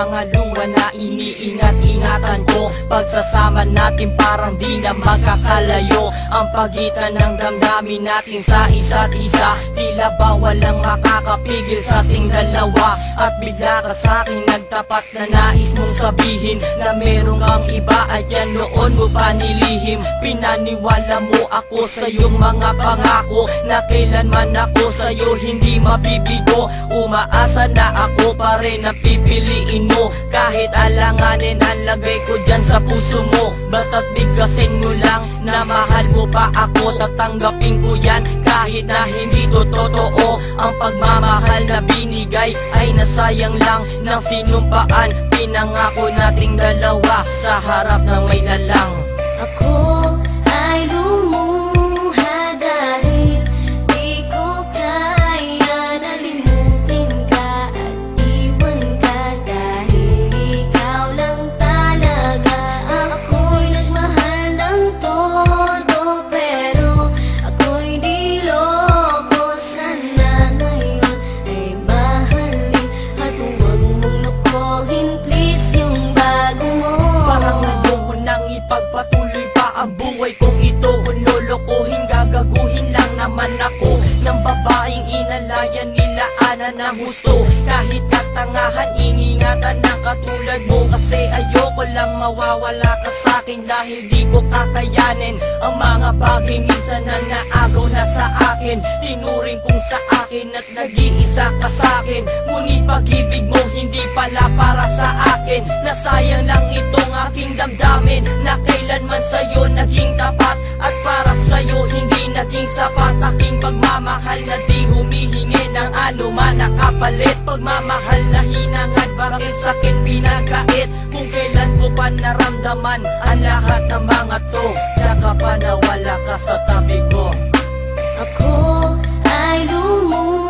mga luha na iniingat-ingatan ko. Pagsasama natin parang di na magkakalayo. Ang pagitan ng damdamin natin sa isa't isa, tila ba walang makakapigil sa ating dalawa. At bigla ka sa'kin nagtapat na nais mong sabihin na meron kang iba at yan noon mo pa nilihim. Pinaniwala mo ako sa iyong mga pangako na kailanman ako sa'yo hindi mabibigo. Umaasa na ako pa rin na pipiliin mo, kahit alanganin ang lagay ko dyan sa puso mo. Basta't bigkasin mo lang na mahal mo pa ako, tatanggapin ko yan kahit na hindi to totoo. Ang pagmamahal na binigay ay nasayang lang ng sinumpaan. Pinangako nating dalawa sa harap ng may lalang. Ako ay lumuha dahil di ko kaya nalimutin ka at iwan ka, dahil ikaw lang talaga. Ako'y nagmahal ng todo pero ako'y di loko. Sana ngayon ay mahalin at huwag mong lokohin please yung bago mo. Parang ayoko nang ipagpatuloy pa ang buhay kong ito. Kung lolokohin, gagaguhin lang naman ako ng babaeng inalayan nila ana ng gusto. Kahit katangahan, iningatan ng katulad mo, kasi ayoko lang mawawala ka sa'kin. Dahil di ko kakayanin ang mga bagay minsan na naagaw na sa akin. Tinuring kong sa akin at nag-iisa ka sa'kin, ngunit pag-ibig mo hindi pala para sa akin. Nasayang lang itong aking damdamin na kailanman sa'yo naging tapat, at para sa'yo hindi naging sapat. Aking pagmamahal na di humihingi ng anuman na kapalit. Pagmamahal na hinangad, bakit sa'kin pinagkait? Kung kailan ko pa naramdaman ang lahat ng mga to, saka pa nawala ka sa tabi ko. Ako ay lumuha